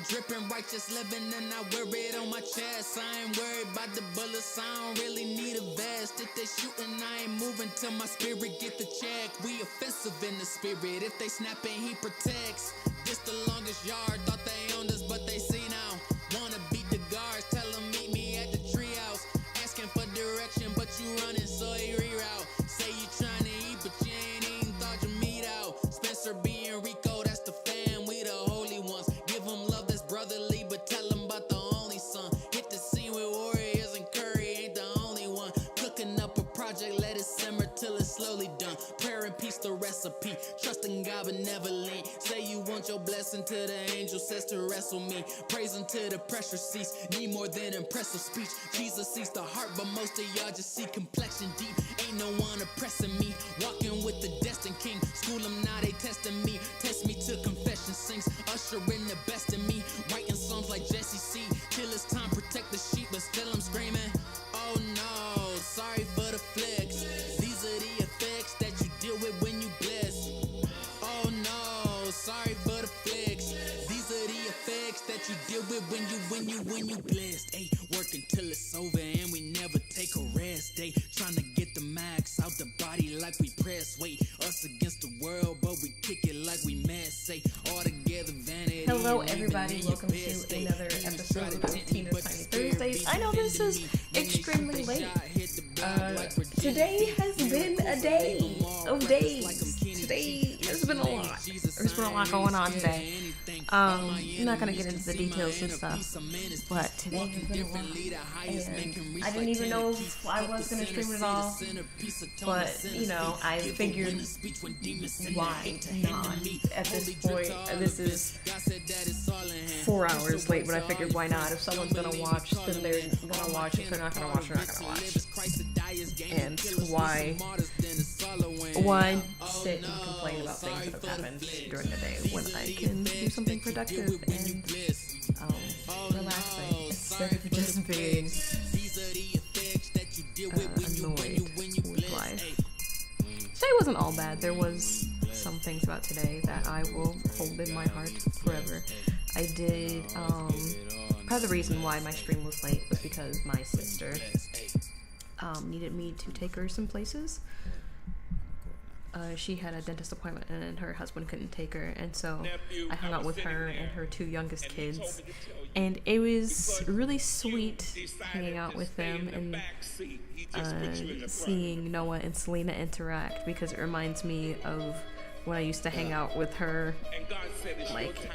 dripping righteous living and I wear it on my chest. I ain't worried about the bullets, I don't really need a vest. If they shooting, I ain't moving till my spirit get the check. We offensive in the spirit, if they snapping, he protects. This the longest yard, thought they owned us, but they see now. Wanna beat the guards, tell them meet me at the treehouse. Asking for direction, but you running, so he reroute. Say you trying to eat, but you ain't even thought your meat out. Spencer B and Rico, that's the fam, we the holy ones. Give them love that's brotherly, but tell them about the only son. Hit the scene with Warriors and Curry, ain't the only one. Cooking up a project, let it simmer till it's slowly done. Prayer and peace, the recipe. Trusting God but never lean. Say you want your blessing till the angel says to wrestle me. Praise until the pressure cease. Need more than impressive speech. Jesus sees the heart, but most of y'all just see complexion deep. Ain't no one oppressing me. Walking with the destined king. School them now, they testing me. Test me till confession sings. Usher in the best in me. Writing songs like Jesse C. Till it's time, protect the sheep, but still I'm screaming. Oh no, sorry for the flicks. These are the effects that you deal with when you bless. Oh no, sorry for the flicks. These are the effects that you deal with when you blessed. Ay, working till it's over and we never take a rest. Ay, trying to get the max out the body like we press. Wait, us against the world, but we kick it like we mess. Say all together vanity. Hello everybody, welcome to another episode of Tina's Tiny Thursdays. I know this is extremely late. Today has been a day of days. Today has been a lot. There's been a lot going on today. I'm not gonna get into the details and stuff, but today has been a lot. And I didn't even know if I was gonna stream it all, but you know, I figured why not at this point. This is 4 hours late, but I figured why not? If someone's gonna watch, then they're gonna watch. If they're not gonna watch, they're not gonna watch. And why sit and complain about things that have happened during the day when I can do something productive and relaxing instead of just being annoyed with life. Today wasn't all bad. There was some things about today that I will hold in my heart forever. I did, part of the reason why my stream was late was because my sister needed me to take her some places. She had a dentist appointment and her husband couldn't take her, and so I hung out with her and her two youngest kids, and it was really sweet hanging out with them and seeing Noah and Selena interact, because it reminds me of when I used to hang out with her like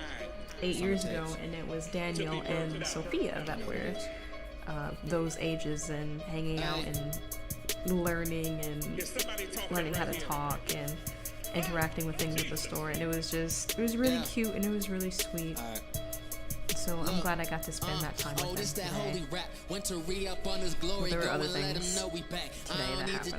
8 years ago, and it was Daniel and Sophia that were those ages and hanging out and learning how to talk and interacting with things at the store, and it was really cute and it was really sweet. So I'm glad I got to spend that time with them today. Well, there were other things today that happened.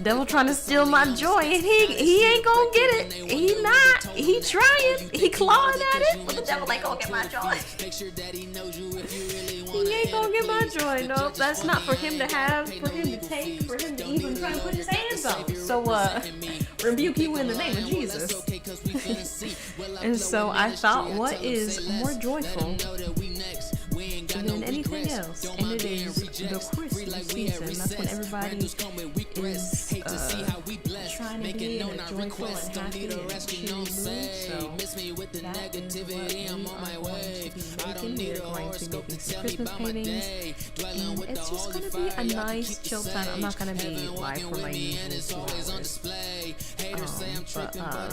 Devil trying to steal my joy, and he ain't gonna get it. He not. He trying. He clawing at it, but the devil ain't gonna get my joy. He ain't gonna get my joy. Nope, that's not for him to have, for him to take, for him to even try to put his hands on. So rebuke you in the name of Jesus. And so I thought, what is more joyful than anything else? And it is the Christmas season. That's when everybody is trying to be in a joyful and happy and cheery mood. So that is what we are going to be making. We are going to be making some Christmas paintings, and it's just going to be a nice chill time. I'm not going to be live for my usual 2 hours.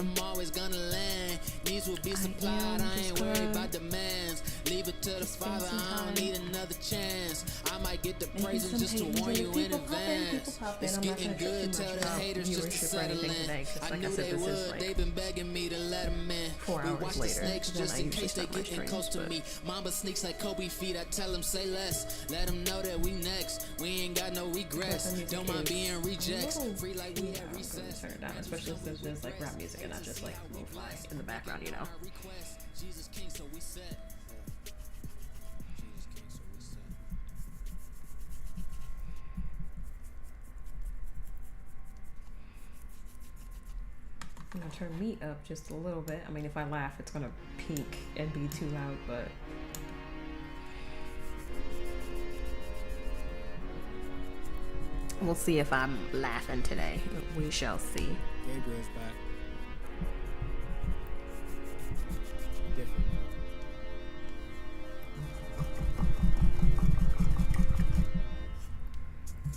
Needs will be supplied, I ain't worried about demands. Leave it to the Father, I don't need another chance. I might get the praise just to warn you in advance. It's getting good, tell the haters just to settle in. I knew they would, they've been begging me to let them in. 4 hours we watch later, the snakes just in case they getting close to me. Mamba sneaks like Kobe feet, I tell them say less. Let them know that we next, we ain't got no regrets. Don't mind being rejects, free like we at recess. Turn it down, especially since there's like rap music and not just like lo-fi in the background, you know. Jesus King, so we set. I'm gonna turn me up just a little bit. I mean, if I laugh, it's gonna peak and be too loud, but we'll see if I'm laughing today. We shall see. Gabriel's back. Different.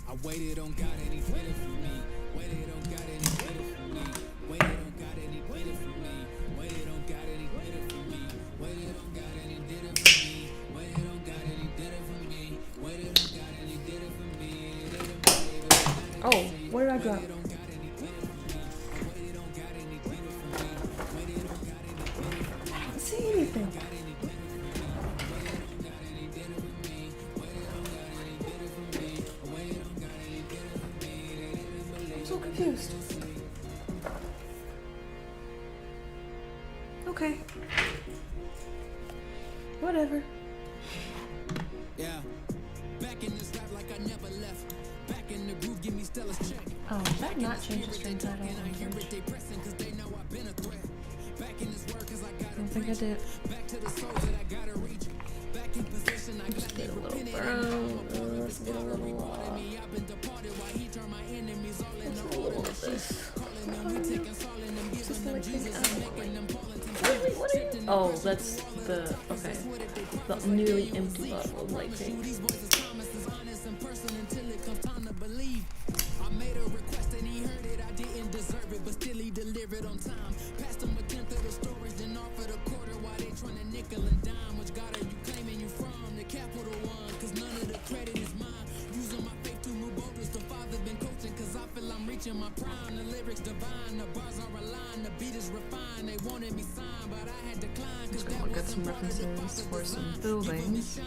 I waited on God and He did it for me. Waited on God and He did it for me. Waited on God and He did it for me. Waited on God and He did it for me. Waited on God and He did it for me. Waited on God and He did it for me. Waited on God and He did it for me. Oh, where did I go? I don't see anything. I'm so confused. Okay. Whatever. Yeah. Back in this rap like I never left. Back in the groove, give me Stella's check. Oh, did that not change the string title? I hear it, they pressing cause they know I've been a threat. Back in this work cause I got I don't think I did. back to the souls that I gotta reach. Back in position, I got Get a little brown. Let's get a little me. I've been departed while he turned my enemies all in the order of sheep. Calling them, we taking Saul and them, giving them Jesus and making them Paul and Oh, that's the okay. The nearly empty bottle of lightning. these voices promises honest and personal until it comes time to believe. I made a request and he heard it. I didn't deserve it, but still he delivered on time. Passed him a tenth of the storage, then offered a quarter while they trying to nickel and dime. Which God are you claiming you from? The capital one, cause none of the credit is mine. Using my faith to move boulders. The Father been coaching, cause I feel I'm reaching my prime. The lyrics divine, the bars are aligned, the beat is refined. They wanted me signed, but I had declined. Cause that Look at wasn't some part of the references for process some design. buildings. I'm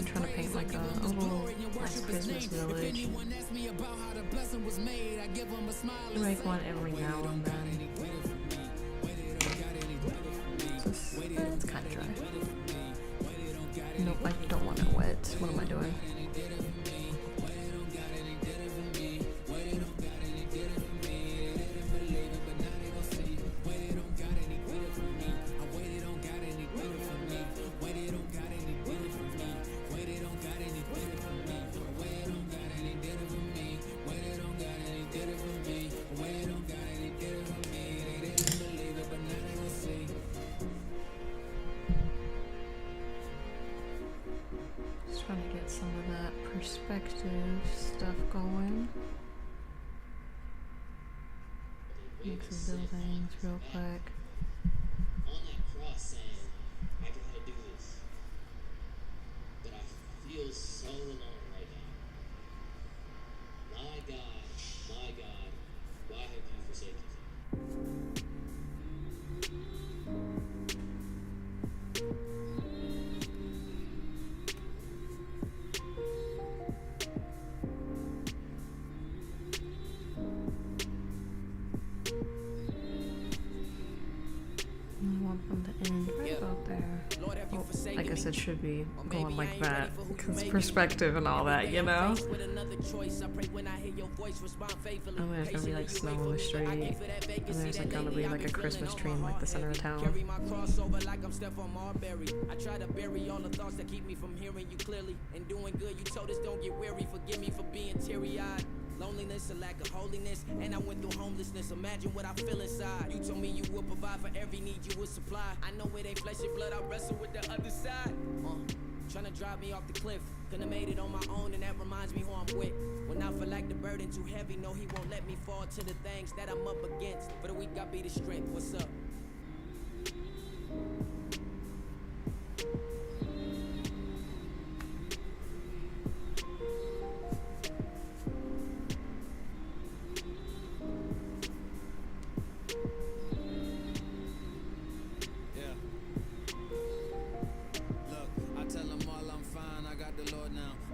trying to paint like a little nice Christmas village. Make one every now and then. It's kind of dry. Nope, I don't want it wet. What am I doing? Trying to get some of that perspective stuff going. Make some buildings real quick. On that cross saying, I gotta do this. But I feel so alone right now. My God, why have you forsaken me? I want them to end right about there. Oh, I guess it should be going like that, because perspective and all that, you know? Oh, there's gonna be like snow on the street, and there's like gonna be like a Christmas tree in like the center of town. I try to bury all the thoughts that keep me from hearing you clearly and doing good. You told us don't get weary. Forgive me for being teary-eyed. Loneliness, a lack of holiness, and I went through homelessness. Imagine what I feel inside. You told me you would provide for every need you would supply. I know it ain't flesh and blood, I wrestle with the other side. Trying to drive me off the cliff. Couldn't have made it on my own, and that reminds me who I'm with. When I feel like the burden too heavy, no, he won't let me fall to the things that I'm up against. For the weak, I be the strength. What's up?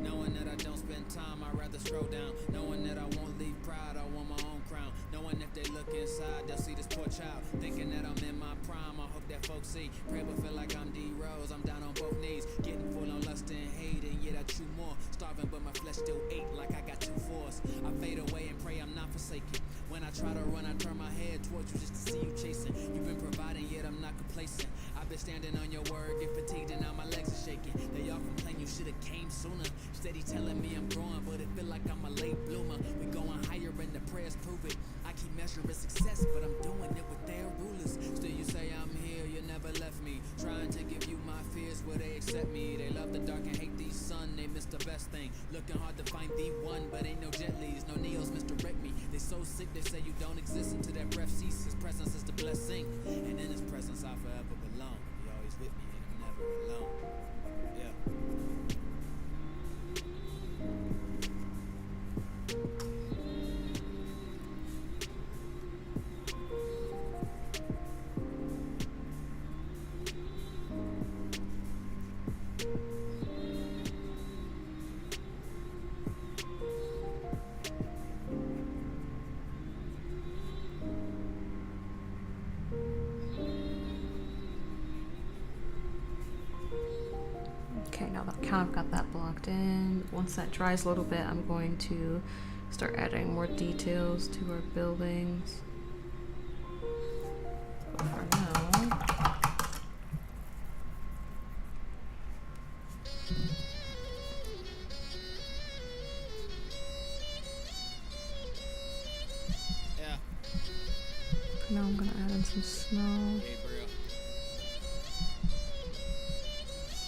Knowing that I don't spend time, I'd rather scroll down. Knowing that I won't leave pride, I want my own crown. Knowing Knowing if they look inside, they'll see this poor child. Thinking that I'm in my prime, I hope that folks see. Pray but feel like I'm D-Rose, I'm down on both knees. Getting full on lust and hate, and yet I chew more. Starving but my flesh still ate like I got 2 force. I fade away and pray I'm not forsaken. When I try to run, I turn my head towards you just to see you chasing. You've been providing, yet I'm not complacent. I've been standing on your word, get fatigued and now my legs are shaking. They all complain you should've came sooner. Steady telling me I'm growing, but it feel like I'm a late bloomer. We going higher and the prayers prove it. I keep measuring success, but I'm doing it with their rulers. Still you say I'm here, you never left me. Trying to give you my fears, will they accept me? They love the dark and hate the sun, they miss the best thing. Looking hard to find the one, but ain't no Gentleys, no Neos misdirect me. They so sick, they say you don't exist until that breath ceases. His presence is the blessing, and in his presence I forever belong. He always with me and I'm never alone. Yeah. Okay, now that I've kind of got that blocked in, once that dries a little bit, I'm going to start adding more details to our buildings. But for now, Yeah. I'm gonna add in some snow. Hey, bro.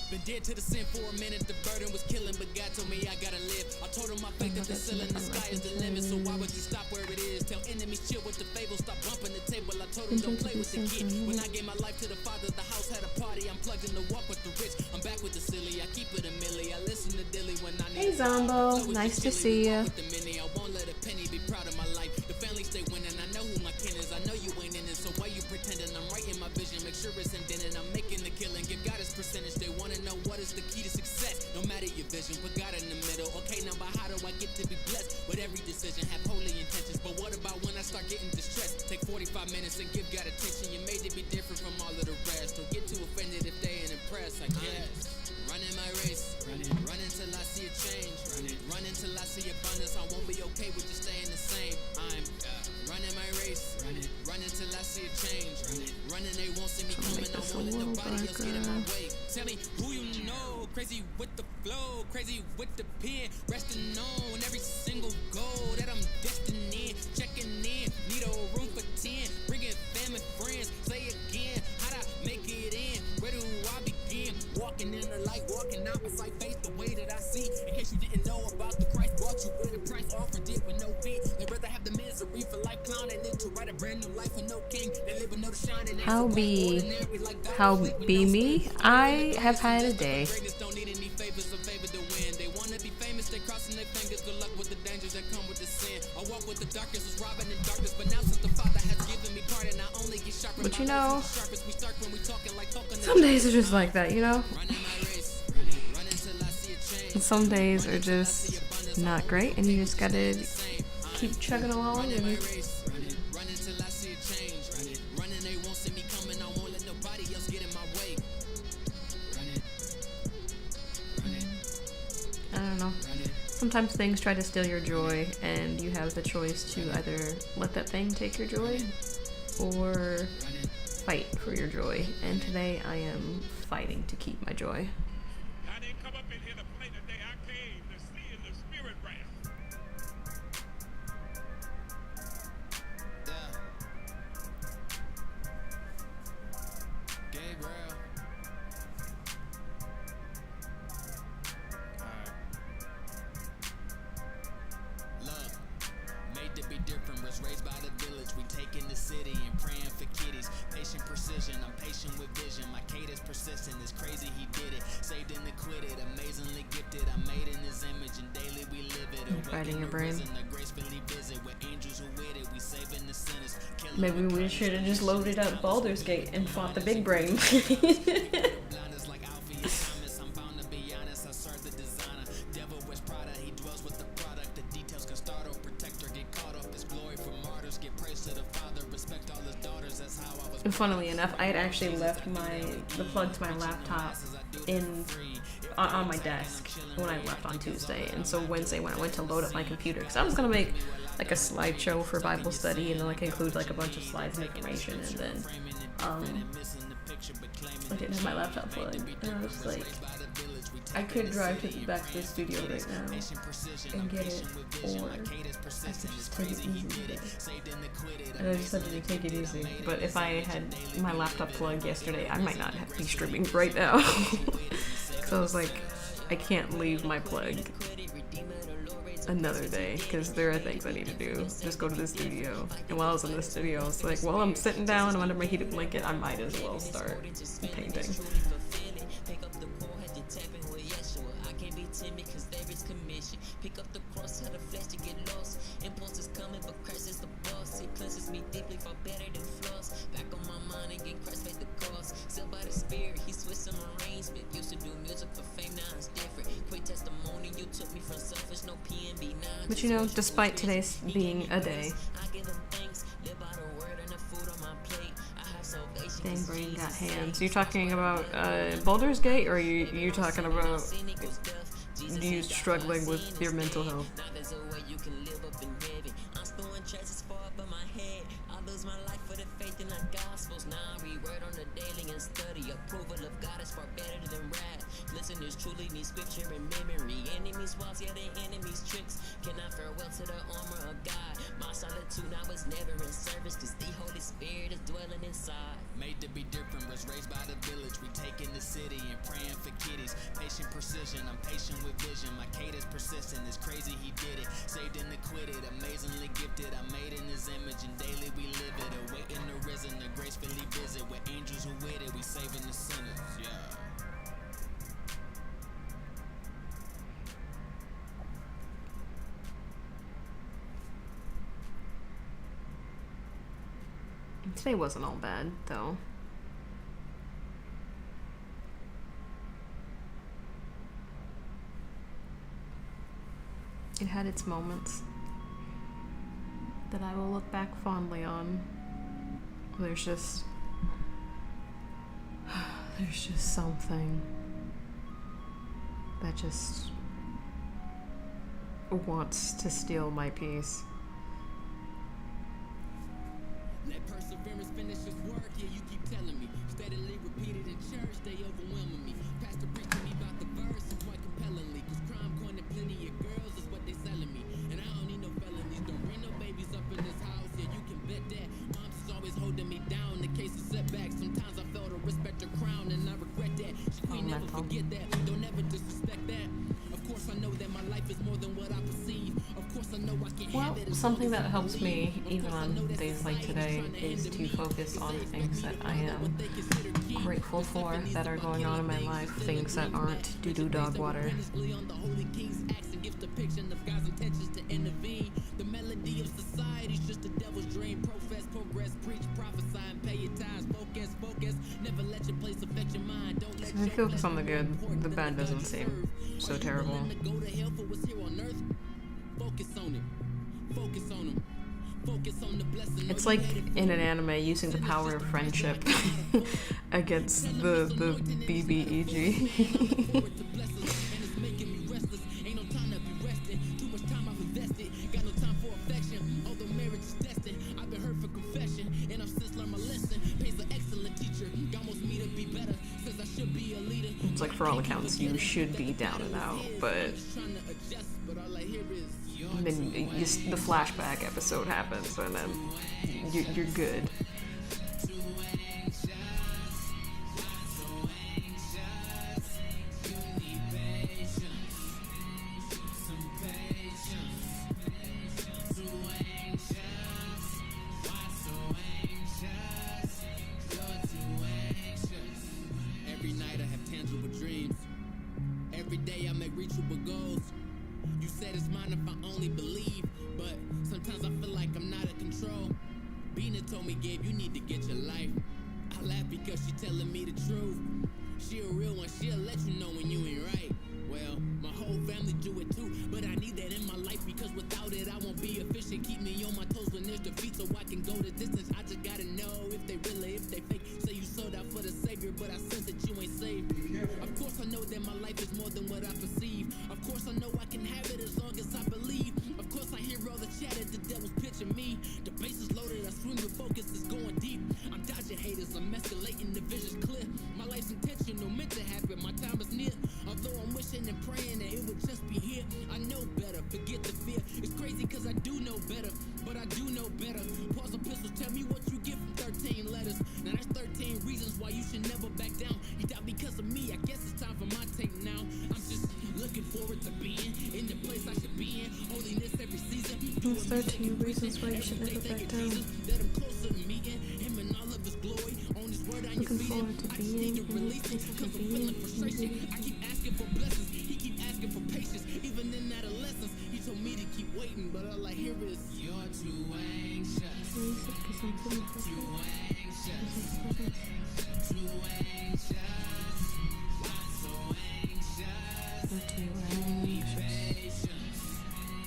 Been dead to the sin for a minute, the burden was killing, but God told me I gotta live. I told him my faith that the ceiling, the sky is the limit, so why would you stop where it is? Tell enemies chill with the fable, stop bumping the table. I told him don't play with the kid. When I gave my life to the Father, the house had a party. I'm plugged in to walk with the rich. I'm back with the silly, I keep it a milli. I listen to Dilly when I need. Hey Zombo, nice to see you. I won't let a penny be proud of my life. The family stay winning, I know who my kin is. I know you ain't in it, so why you pretending? I'm writing my vision, make sure it's indented. I'm making the killing, give God his percentage. They wanna know what is the key to success. No matter your vision, put God in the middle. Okay, now but how do I get to be blessed? With every decision, have holy intentions. But what about when I start getting distressed? Take 45 minutes and give God attention. You made it be different from all of the rest. Don't get too offended if they ain't impressed, I guess. Running my race, running till I see a change. Running till I see abundance. I won't be okay with just staying the same. I'm running my race, running till I see a change. Running, they won't see me coming. I won't let nobody else get in my way. Tell me who you know, crazy with the flow, crazy with the pen. Resting on every single goal that I'm destined in. Checking in, need a room for 10. Bringing family, friends, say again, how'd I make it in? Where do I begin? Walking in the light, walking out beside faith the way that I see. In case you didn't know about the Christ, brought you with a price, offered it with no fee. They'd rather have the misery for life clowning than to write a brand new life with no king. They live with no shine and How be me? I have had a day. Don't need any favors or favor to win. They wanna be famous, they crossing their fingers. Good luck with the dangers that come with the sin. I walk with the darkness, was robbing in darkness, but now since the Father has given me pardon, I only get sharper. But you know, We start when we talking like talking. some days are just like that, you know? Running my race, running till I see a change. And some days are just not great, and you just gotta keep chugging along. And Running till I see a change. Running, they won't see me coming. I won't let nobody else get in my way. I don't know. Sometimes things try to steal your joy, and you have the choice to either let that thing take your joy or fight for your joy. And today I am fighting to keep my joy. I didn't come up in here to play today. I came to see in the spirit realm. Gabriel. Love, made to be different, was raised by the village. We taking the city and praying for kitties. Patient precision, I'm patient with vision. My cadence persistent, it's crazy he did it. Saved and acquitted, amazingly gifted. I'm made in his image and daily we live it. Fighting your brain. Gracefully visit with angels who with it. We saving the sinners. Maybe we should have just loaded up Baldur's Gate and fought the big brain. Blinders like Alfie and Thomas. I'm bound to be honest. I serve the designer. Devil wears Prada. He dwells with the product. The details can start or protect or get caught up. His glory for martyrs. Get praise funnily enough, I had actually left the plug to my laptop on my desk when I left on Tuesday, and so Wednesday when I went to load up my computer, because I was gonna make like a slideshow for Bible study and then like include like a bunch of slides and information, and then I didn't have my laptop plugged, and I was like, I could drive back to the studio right now and get it, or I could just take it easy today. And I decided to take it easy. But if I had my laptop plugged yesterday, I might not be streaming right now. Because I was like, I can't leave my plug another day, because there are things I need to do. Just go to the studio. And while I was in the studio, I was like, while I'm sitting down, I'm under my heated blanket, I might as well start painting. Pick up the cross, how the flesh to get lost. Impulses coming, but Christ is the boss. It cleanses me deeply, far better than floss. Back on my mind again, Christ paid the cost. Sealed by the Spirit, He switched some arrangement. Used to do music for fame, now it's different. Quick testimony, you took me from selfish, no PNB. But you know, despite today's being a day, I give them thanks, live by the word and the food on my plate. I have salvation. dang brain got hands. You talking about Baldur's Gate, or are you talking about you struggling with your mental health? Now there's a way you can live up in heaven. I'm storing treasures far up in my head. I lose my life for the faith in the gospels. Now I read word on the daily and study. Approval of God is far better than rap. Listeners truly need scripture and memory. Enemies walls, yeah, they enemies tricks. Cannot farewell to the armor of God. My solitude now is never in service, cause the Holy Spirit is dwelling inside. Made to be different, was raised by the village. We taking the city and praying for kitties. Patient precision, I'm patient with vision. My cadence persistent, it's crazy he did it. Saved and acquitted, amazingly gifted. I'm made in his image and daily we live it. Awaiting the risen to gracefully visit. With angels who with it, we saving the sinners, yeah. Today wasn't all bad, though. It had its moments that I will look back fondly on. There's just something that just wants to steal my peace. Let perseverance finish its work, yeah, you keep telling me. Steadily repeated in church, they overwhelming me. Pastor preached to me about the verse and quite compellingly. Cause crime coin and plenty of girls is what they selling me. And I don't need no felonies, don't bring no babies up in this house, yeah, you can bet that. Mom's is always holding me down in case of setbacks. Sometimes I fail to respect her crown and I regret that. She queen never forget that, don't ever disrespect that. Of course I know that my life is more than what I perceive. Of course I know I can't have it. Something that helps me, even on days like today, is to focus on things that I am grateful for that are going on in my life, things that aren't doo-doo dog water. The melody of society's just the devil's dream. Profess, progress, preach, prophesy, and pay your tithes. Focus, never let your place affect your mind. Don't let I focus on the good. The bad doesn't seem so terrible. go to hell for what's here on earth. Focus on it. Focus on them. Focus on the blessing. It's like in an anime using the power of friendship against the BBEG. It's like, for all accounts, you should be down and out, but then the flashback episode happens, and then you're good. Every night I have tangible dreams. Every day I make reachable goals. You said it's mine if I only believe, but sometimes I feel like I'm not in control. Bina told me, Gabe, you need to get your life. I laugh because she telling me the truth. She a real one, she'll let you know when you ain't right. Well, my whole family do it too, but I need that in my life because without it I won't be efficient. Keep me on my toes when there's defeat so I can go the distance. I just gotta know if they really, if they I sense that you ain't safe. Of course I know that my life is more than what I perceive. Of course I know I can have it as long as I believe. Of course I hear all the chatter, the devil's pitching me. The base is loaded, I swing with focus, is going deep. I'm dodging haters, I'm escalating, the vision's clear. My life's intentional, meant to happen, my time is near. Although I'm wishing and praying that it would just be here. I know better, forget the fear. It's crazy cause I do know better, but I do know better. Pause the pistols, tell me what you get from 13 letters. Now that's 13 reasons why you should never back down. You died because of me, I guess it's time for my take now. I'm just looking forward to being in the place I should be in. Holiness every season. That's 13 reasons why you should never back down. That I'm closer to meeting him in all of his glory. On his word I am Looking reading. forward to I just being need to in release the it place I cause should I'm be feeling in. frustration. I keep asking for blessings, he keep asking for patience. Even in adolescence, he told me to keep waiting, but all I hear is you're too anxious. Because I'm feeling Too frustrated. anxious. Too anxious. Why so anxious? You're too Need anxious. patience.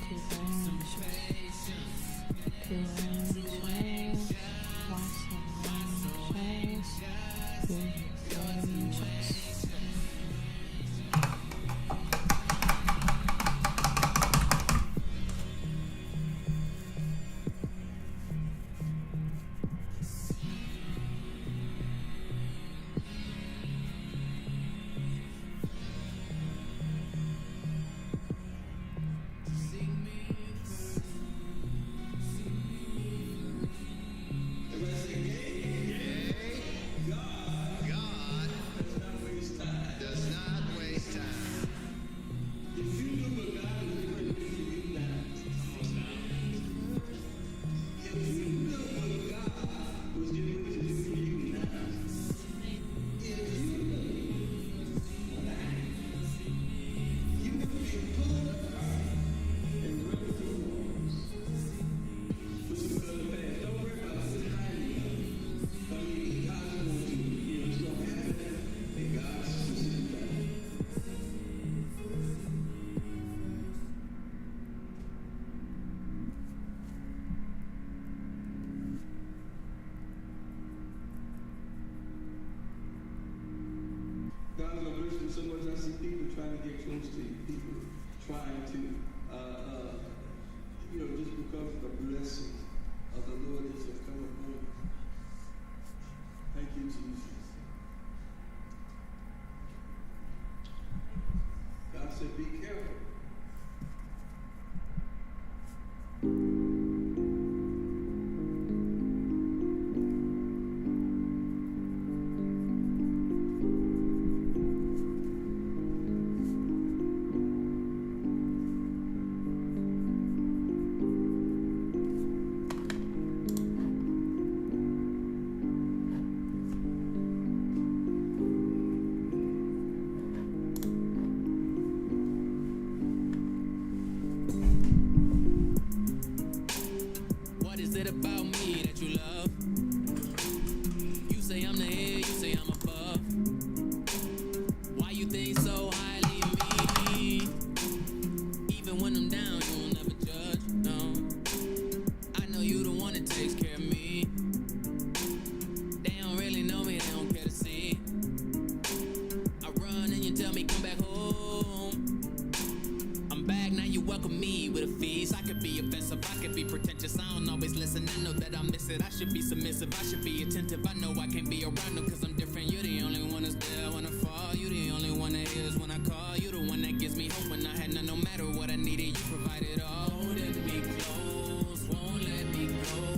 Too Some anxious. patience. Too anxious. Why so anxious? You're too anxious. God is bless them so much. I see people trying to get close to you. People trying to, just because of the blessing of the Lord is have come upon you. Thank you, Jesus. God said, be careful. What is it about me that you love? You say I'm the head, you say I'm above. Why you think so highly of me? Even when I'm down, you will never judge, no. I know you the one that takes care of me. They don't really know me, they don't care to see. I run and you tell me come back home. I'm back, now you welcome me with a feast. I could be offensive, I could be pretentious. I don't always listen, I know that I miss it. I should be submissive, I should be attentive. I know I can't be around them cause I'm different. You're the only one that's there when I fall. You're the only one that hears when I call. You're the one that gives me hope when I had none. No matter what I needed, you provided all. Holding me close, won't let me go.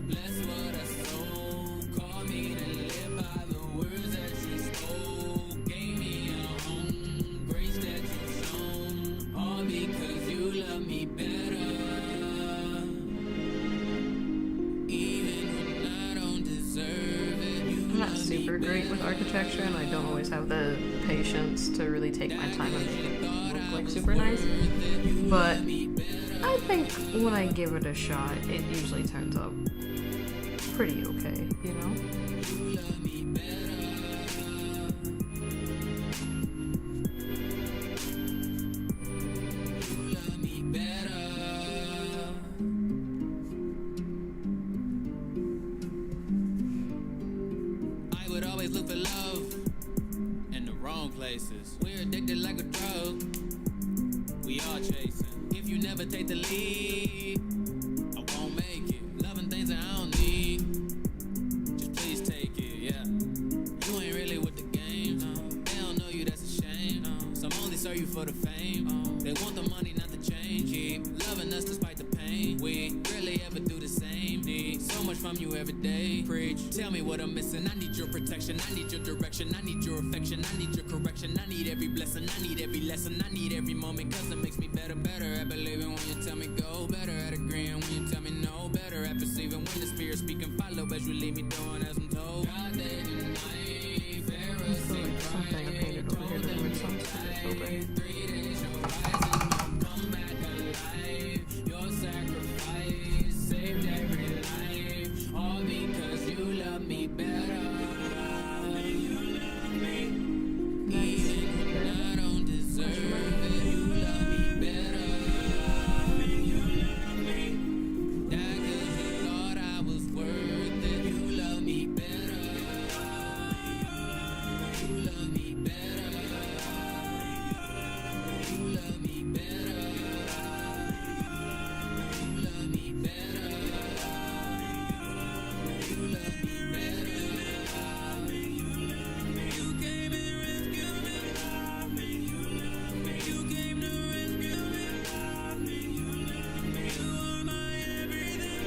Bless what I sow. Call me to live by the words that you spoke. Gave me a home, grace that you've shown. All because you love me better. Even when I don't deserve it, you I'm not love me super great with architecture, and I don't always have the patience to really take my time and make it look like super nice. But I think when I give it a shot, it usually turns out pretty okay, you know? I would always look for love wrong places. We're addicted like a drug. We all chasing. If you never take the lead, I won't make it. Loving things that I don't need. Just please take it, yeah. You ain't really with the game. No. They don't know you, that's a shame. No. Some only serve you for the fame. They want the money, not the change. Keep loving us despite the pain. We rarely ever do the same. Need so much from you every day. Preach. Tell me what I'm missing. I need your protection. I need your direction. I need your affection. I need your correction. I need every blessing. I need every lesson. I need every moment. Cause it makes me better at believing when you tell me go. Better at agreeing when you tell me no. Better at perceiving when the spirit speaking. Follow as you lead me doing as I'm told. God, day and night. Pharisee, Something I painted over here that would sound so great. 3 days you'll rise and you'll come back alive. Your sacrifice saved every life. All because you love me better. You love me. Even when I don't deserve it. You love me better. You love me. That 'cause you thought I was worth it. You love me better. You love me better. You love me better. You love me better. You love me better. You came and rescued me. You love me. You came to rescue me. You love me. You are my everything.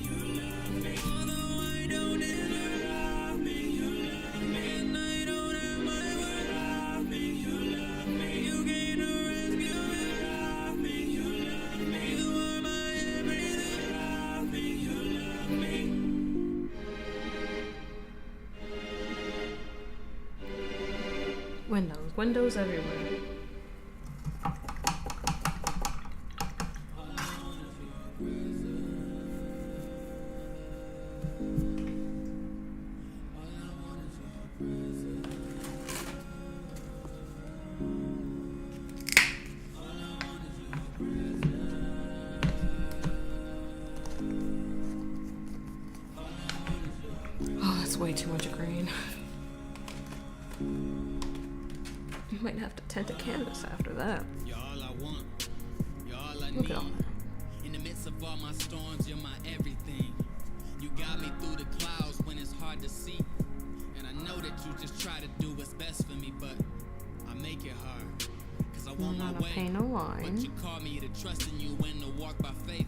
You love me. Although I don't deserve me. You love me. And I don't have my word. You love me. You came to rescue me. You love me. You are my everything. You love me. Windows everywhere. Oh, that's way too much green. You might have to tint a canvas after that. You're all I want. You're all I Look need. at all In the midst of all my storms, you're my everything. You got me through the clouds when it's hard to see. And I know that you just try to do what's best for me, but I make it hard. Cause I want my Not a way. paint a But line. you call me to trust in you and to walk by faith.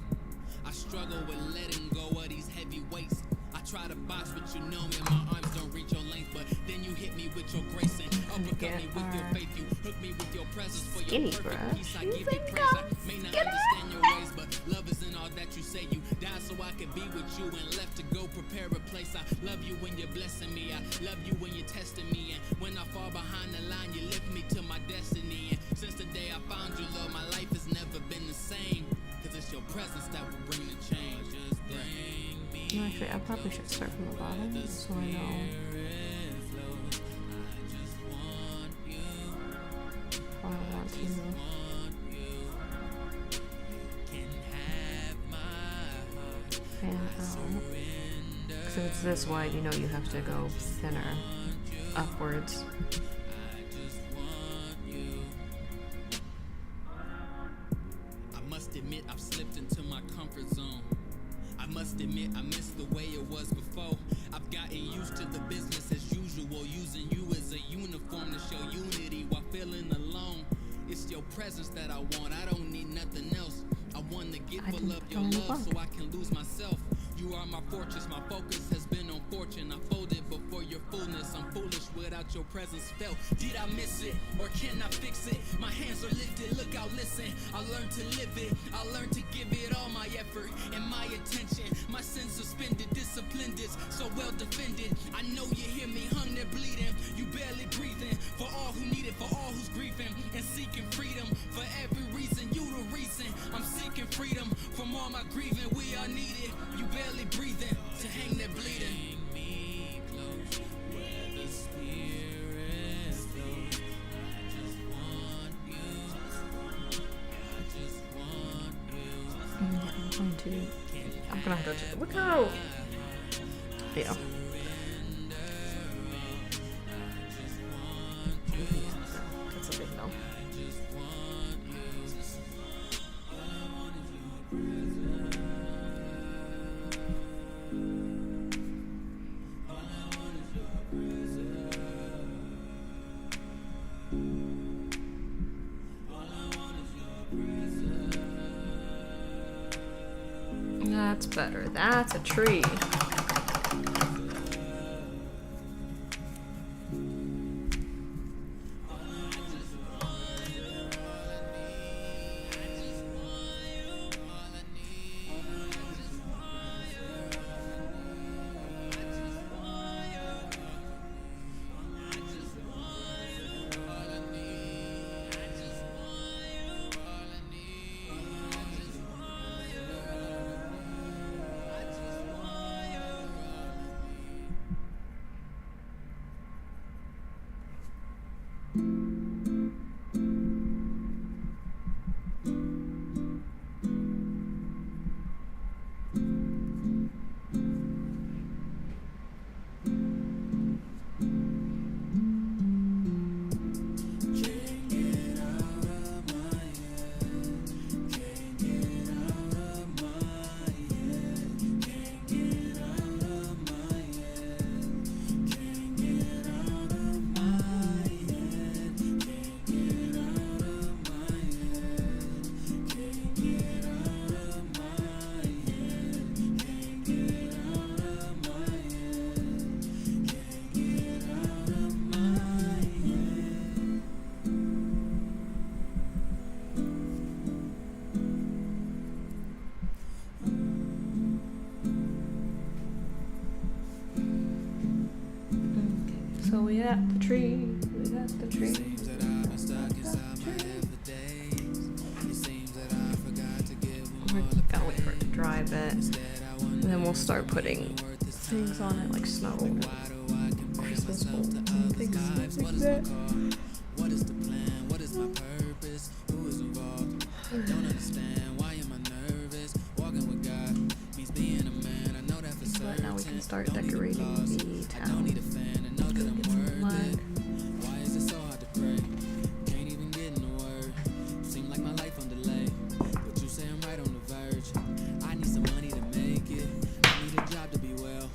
I struggle with letting go of these heavy weights. I try to box with you, know me, and my arms don't reach your length. But then you hit me with your grace and uppercut me with your faith. You hook me with your presence for Skinny your perfect brush. peace. I You give you think praise. I I'm may not skinny? understand your ways, but love isn't all that you say. You died so I could be with you and left to go prepare a place. I love you when you're blessing me. I love you when you're testing me. And when I fall behind the line, you lift me to my destiny. And since the day I found you, love, my life has never been the same. Cause it's your presence that will bring the change. Just bring me. Actually, I probably should start from the bottom so I know. I don't want to move. Fan out. So it's this wide, you know you have to go thinner upwards. I must admit I've slipped into my comfort zone. I must admit I miss the way it was before. I've gotten used to the business as usual, using you as a uniform to show unity while feeling alone. It's your presence that I want, I don't need nothing else. I want to get full of your love so I can lose myself. You are my fortress, my focus has been on fortune. I folded before your fullness, I'm foolish without your presence felt. Did I miss it, or can I fix it? My hands are lifted, look out, listen. I learned to live it, I learned to give it all my effort and my attention. My sins suspended, disciplined is so well defended. I know you hear me, hung there bleeding. You barely breathing, for all who need it, for all who's grieving and seeking freedom. For every reason, you the reason. I'm seeking freedom from all my grieving. We are needed, you barely breathing to hang there bleeding. Me close where the spirit flows. I just want you. I just want you. I'm gonna have to look out. Yeah. That's better. That's a tree. So we got the tree, we got the tree. Seems that I've been stuck inside my head for days. It seems that I forgot to give them all We're a gonna wait for it to dry a bit, Instead, I and wonder then we'll if start it's putting worth this things on it like snow and Why do I compare Christmas myself balls to and others' things lives? like What is that. my call? What is the plan? What is my purpose? Who is involved? I don't understand. Why am I nervous? Walking with God means being a man. I know that for certain. But now we can start Don't need decorating applause. the I don't need a town. fan to know that I'm Get some worth it. light. Why is it so hard to pray? Can't even get in the word. Seem like my life on delay. But you say I'm right on the verge. I need some money to make it. I need a job to be well.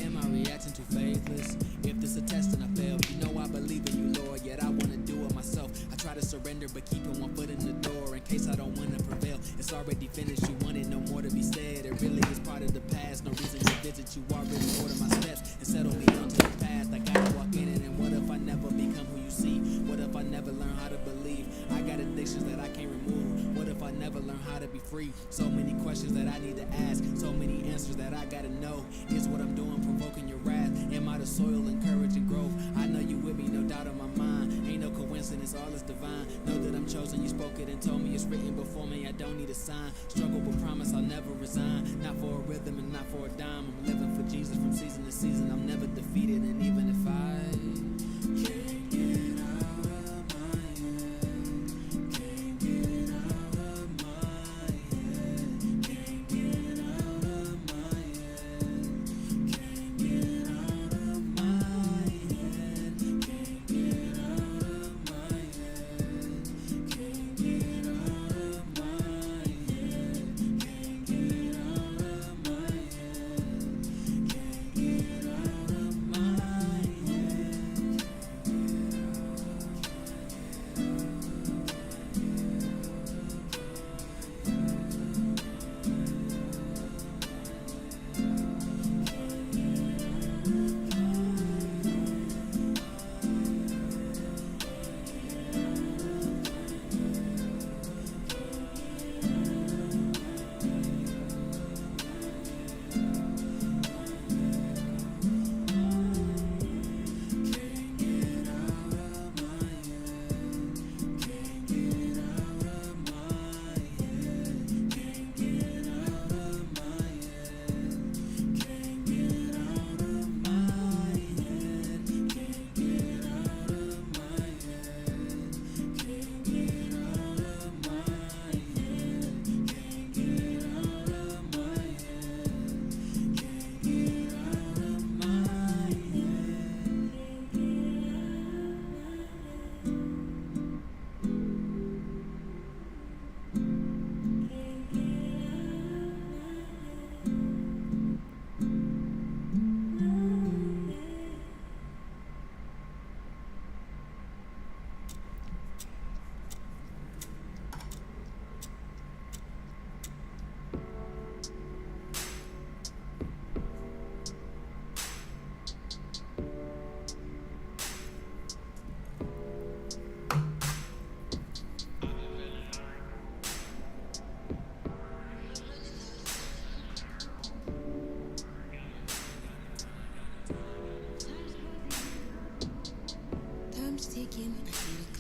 Am I reacting too faithless? If this a test and I fail, you know I believe in you, Lord. Yet I wanna do it myself. I try to surrender, but keeping one foot in the door in case I don't wanna prevail. It's already finished. You wanted no more to be said. It really is part of the past. No reason to visit. You already order my steps and settle me onto the path. I gotta walk in it. And what if I never become who you see? What if I never learn how to believe? I got addictions that I can't remove. What if I never learn how to be free? So many questions that I need to ask. So many answers that I gotta know. Is what I'm doing provoking your wrath? Am I the soil encouraging growth? I know you with me, no doubt in my mind. Ain't no coincidence, all is divine. Know that I'm chosen, you spoke it and told me it's written before me. I don't need a sign. Struggle but promise I'll never resign. Not for a rhythm and not for a dime. I'm living for Jesus from season to season. I'm never defeated, and even if I can't get out of my head, can't get out of my head, can't get out of my head, can't get out of my head, can't get out of my head, can't get out of my head, can't get out of my head, can't get out of my head.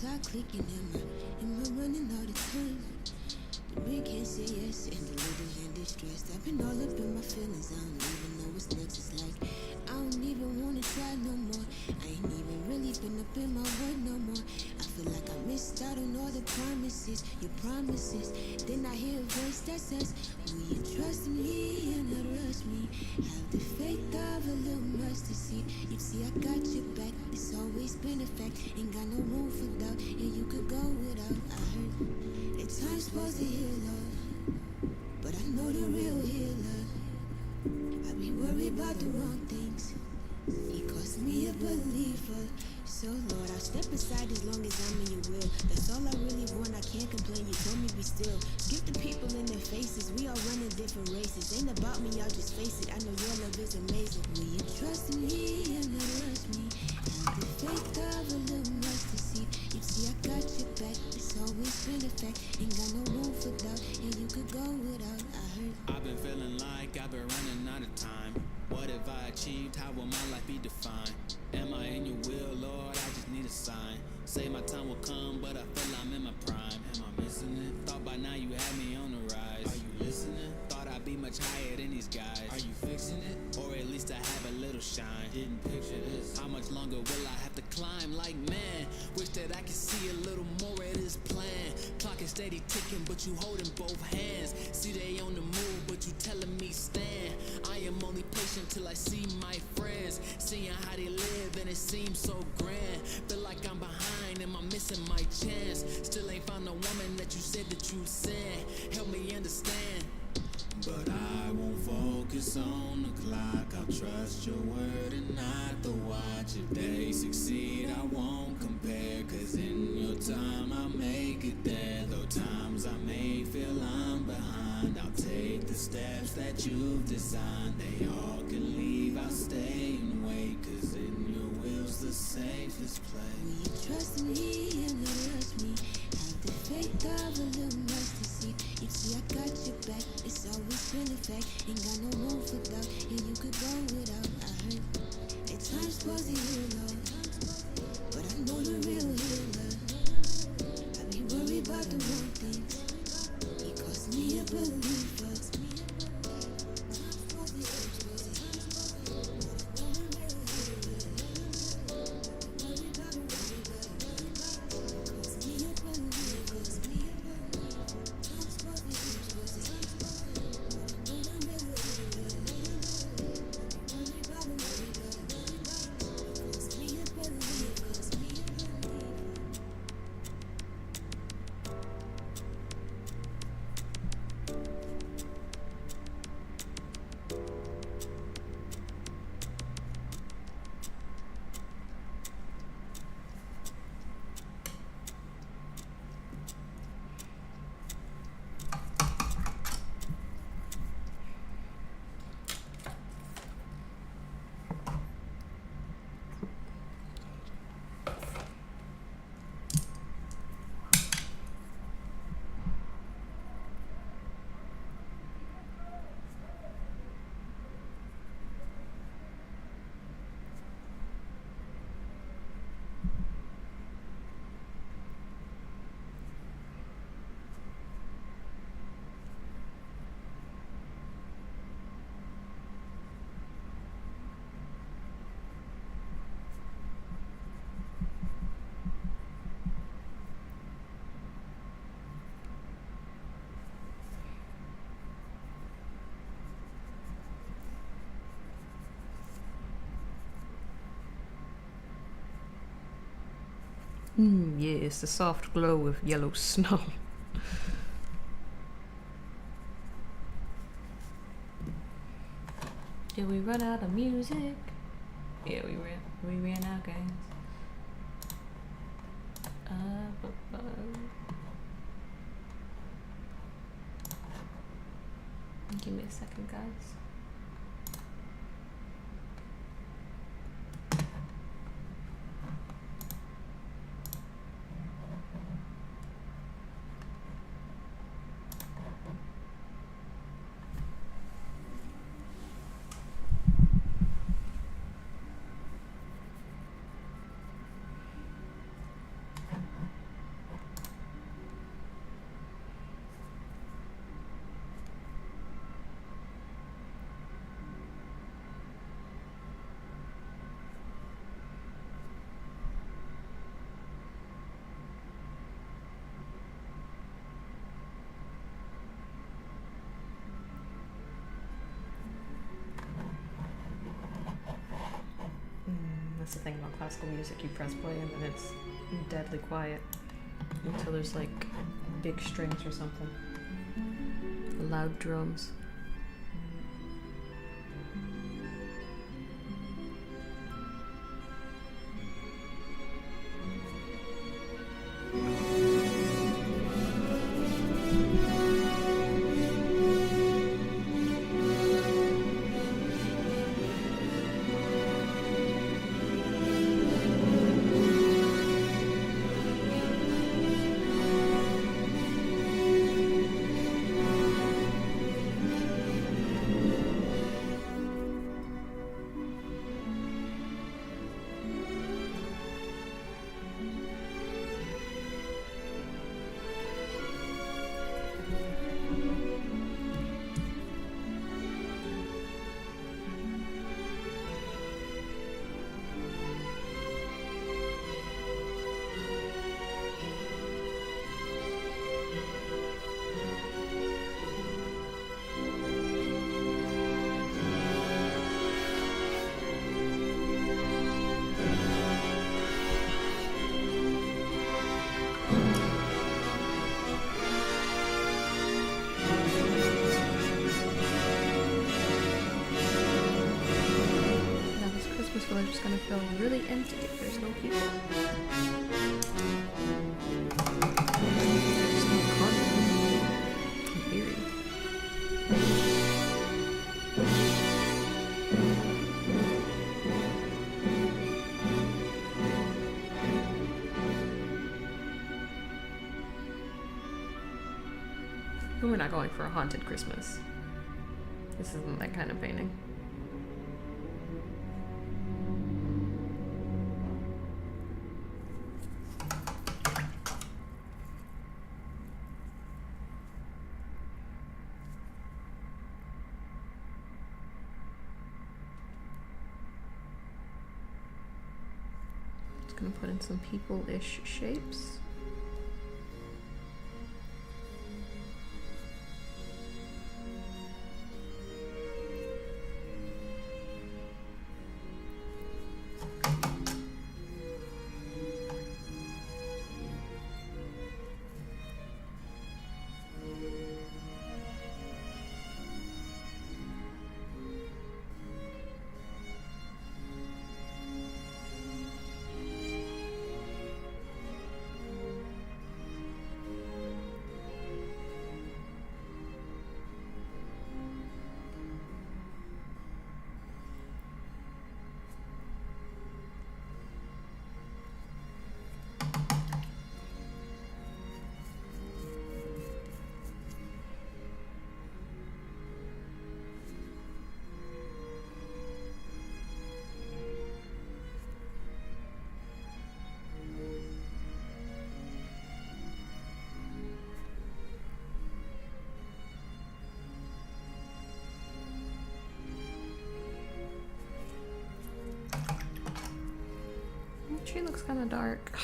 clock clicking, am I running out of time? The man can't say yes, and the little hand is stressed. I've been all up in my feelings, I don't even know what's next. It's like I don't even wanna try no more. I ain't even really been up in my word no more. I feel like I missed out on all the promises, your promises. Then I hear a voice that says, will you trust me and not rush me? Have the faith of a little mustard seed. You see, I got your back, it's always been a fact. Ain't got no room for doubt, and you could go without. I heard at times supposed to heal love, but I know the real healer. I be worried about the wrong things. It cost me a believer. So Lord, I'll step aside as long as I'm in your will. That's all I really want, I can't complain. You told me be still. Give the people in their faces. We all running different races. Ain't about me, I'll just face it. I know your love is amazing. Will you trust me and not rush me? Have the faith of a little mustard seed. You see, I got your back. It's always been a fact. Ain't got no room for doubt, and you could go without. I heard I've been feeling like I've been running out of time. What have I achieved? How will my life be defined? Am I in your will, Lord? I just need a sign. Say my time will come, but I feel I'm in my prime. Am I missing it? Thought by now you had me on the rise. Are you listening? Thought I'd be much higher than these guys. Are you fixing it? Or at least I have a little shine. Didn't picture this. How much longer will I have to climb? Like, man, wish that I could see a little more of this plan. Clock is steady ticking, but you holding both hands. See they on the move, but you telling me stand. I am only patient till I see my friends, seeing how they live, and it seems so grand. Feel like I'm behind, am I missing my chance? Still ain't found a woman that you said that you sent. Help me understand. But I won't focus on the clock. I'll trust your word and not the watch. If they succeed, I won't compare. Cause in your time I'll make it there. Though times I may feel I'm behind, I'll take the steps that you've designed. They all can leave, I'll stay and wait. Cause in your will's the safest place. will you trust me and not rush me? Have the faith of a little mustard seed. You see, I got your back. It's always been a fact. Ain't got no room for doubt, and you could go without. I heard at times supposed to heal love, but I know the real healer. I be worried about the wrong things. It cost me a believer. Yeah, it's the soft glow of yellow snow. Did we run out of music? Yeah, we ran out, guys. Give me a second, guys. That's the thing about classical music. You press play and then it's deadly quiet until there's like big strings or something. Loud drums. Village is gonna feel really empty if there's no people. There's no carnival. In theory. But we're not going for a haunted Christmas. This isn't that kind of painting. Gonna put in some people-ish shapes. The tree looks kind of dark.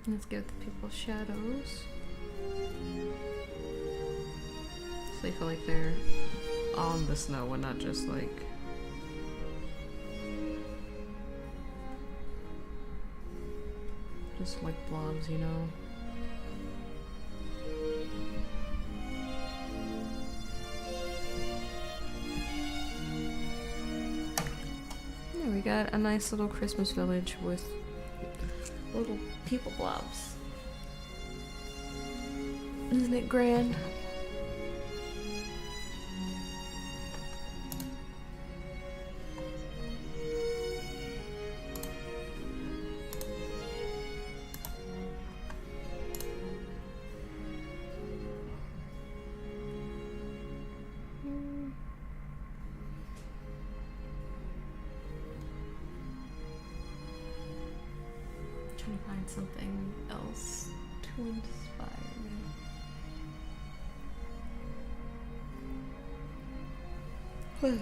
Let's give the people shadows. So they feel like they're on the snow and not just like blobs, you know. Yeah, we got a nice little Christmas village with little people blobs. Isn't it grand? something else to inspire me.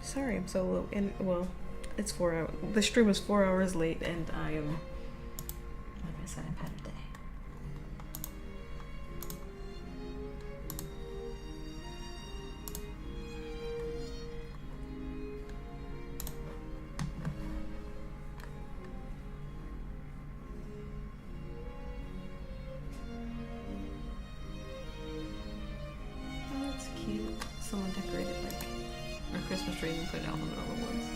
Sorry, I'm so low. And well, it's 4 hours. The stream is 4 hours late, and I am. Like I said, I've had a day. Oh, that's cute. Someone decorated like our Christmas tree and put it out in the middle of the woods.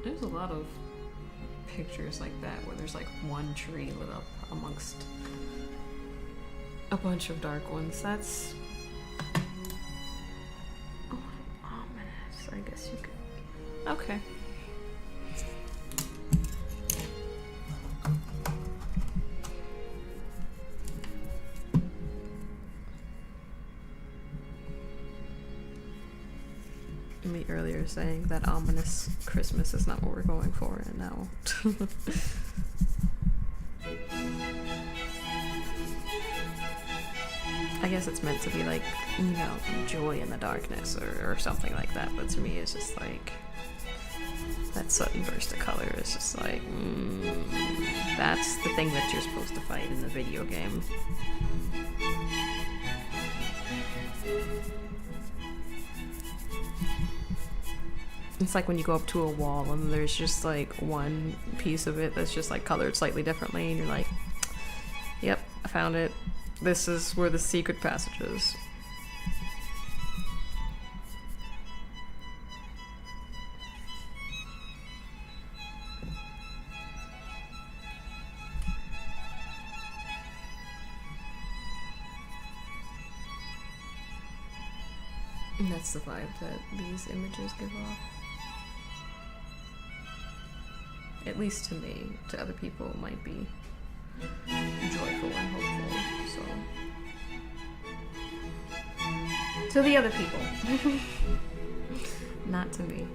There's a lot of pictures like that where there's like one tree lit up amongst a bunch of dark ones. That's ominous, I guess you could. Okay. Me earlier saying that ominous Christmas is not what we're going for, and now I guess it's meant to be like, you know, joy in the darkness or something like that, but to me it's just like that sudden burst of color is just like that's the thing that you're supposed to fight in the video game. It's like when you go up to a wall and there's just like one piece of it that's just like colored slightly differently, and you're like, yep, I found it. This is where the secret passage is. And that's the vibe that these images give off. At least to me. To other people it might be joyful and hopeful, so. To the other people. Not to me.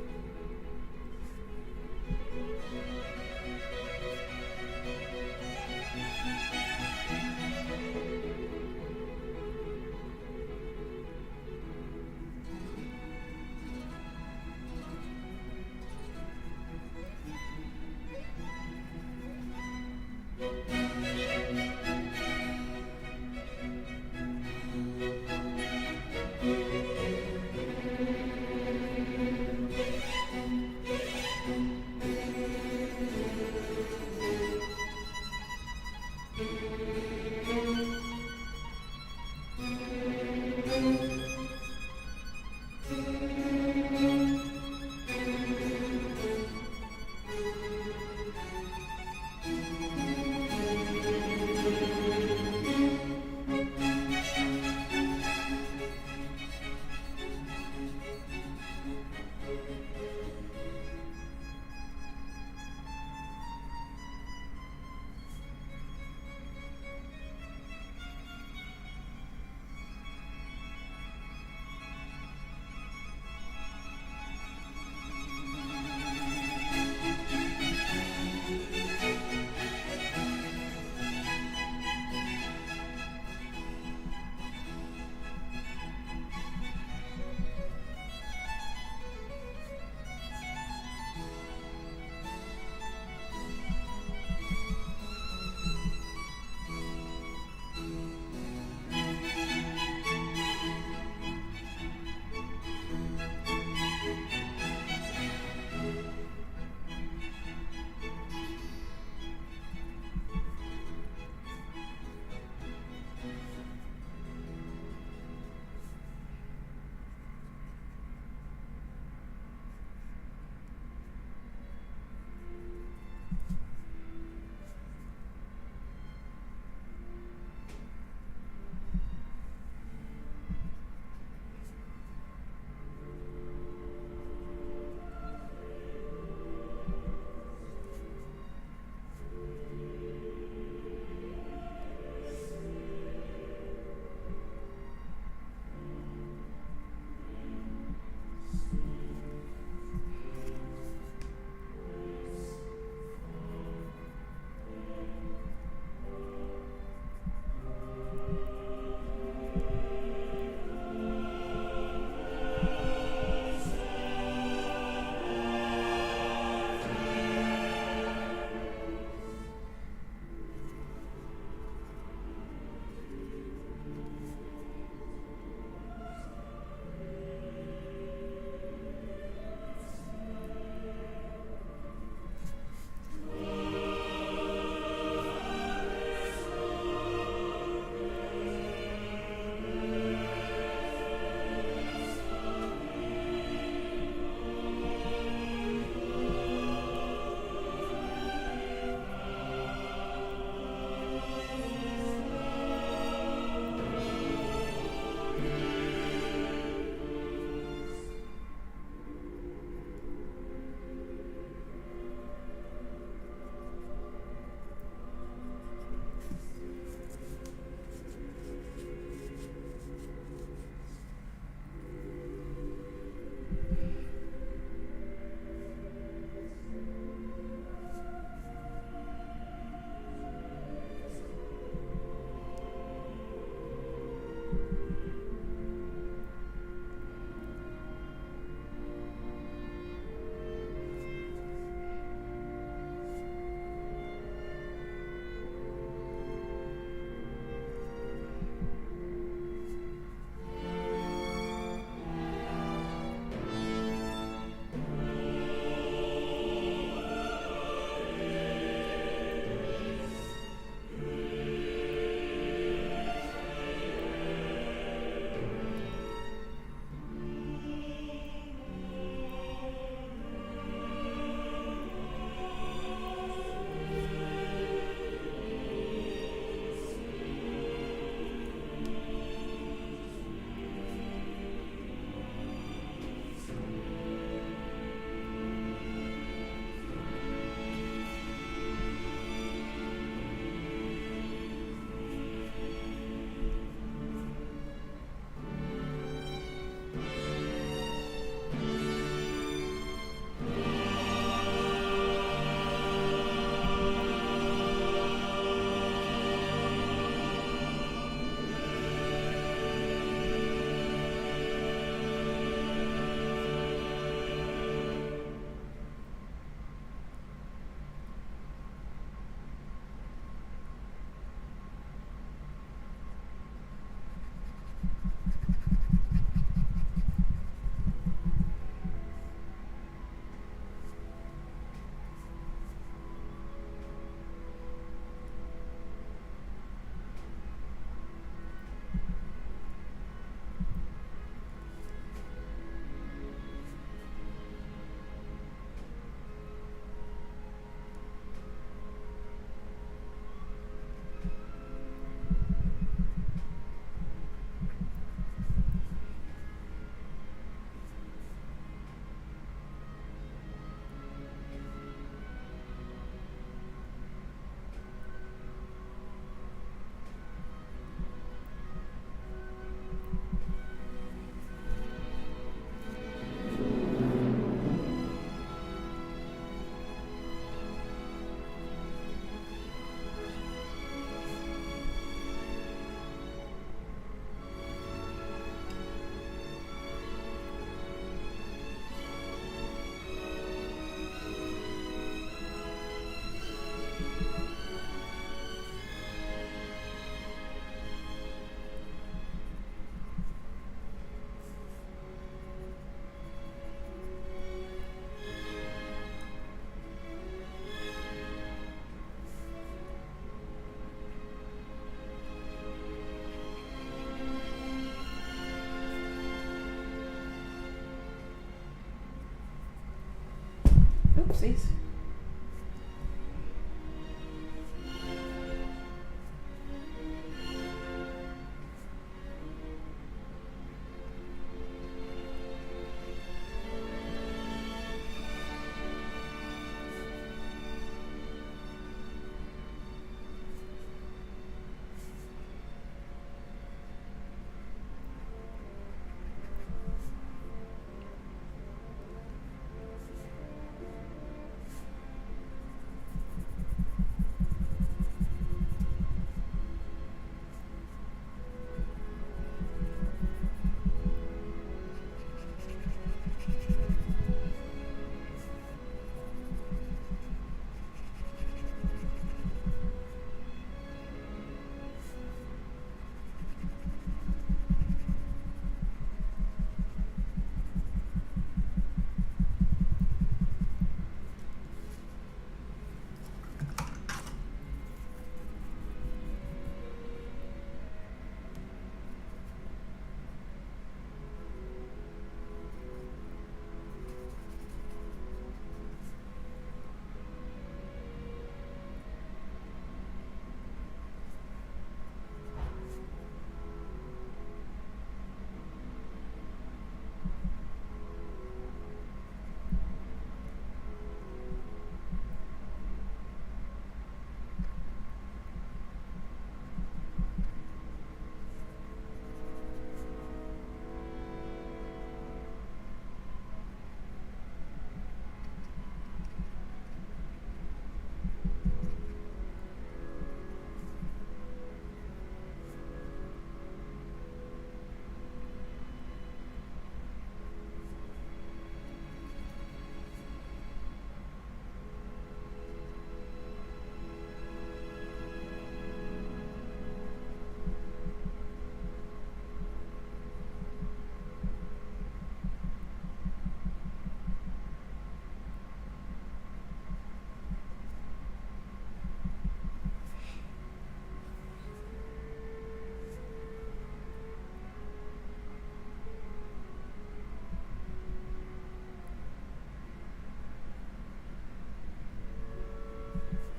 Oopsies.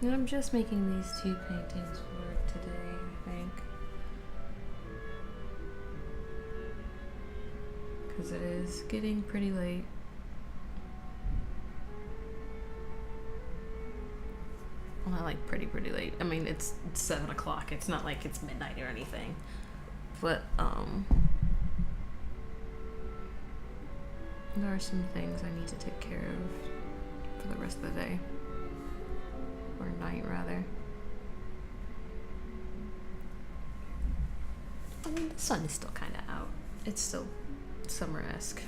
And I'm just making these 2 paintings for today, I think. Because it is getting pretty late. Well, not like pretty late. I mean, it's 7 o'clock. It's not like it's midnight or anything. But, there are some things I need to take care of for the rest of the day. Or night, rather. I mean, the sun is still kind of out. It's still summer-esque.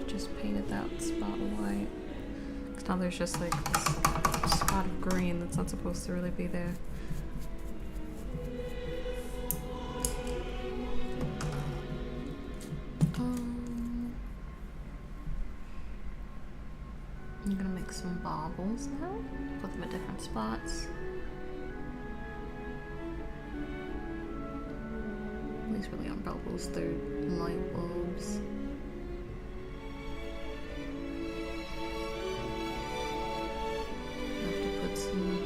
just painted that spot white. 'Cause now there's just like this spot of green that's not supposed to really be there. I'm gonna make some baubles now. Put them at different spots. These really aren't baubles, they're light bulbs. I have to put some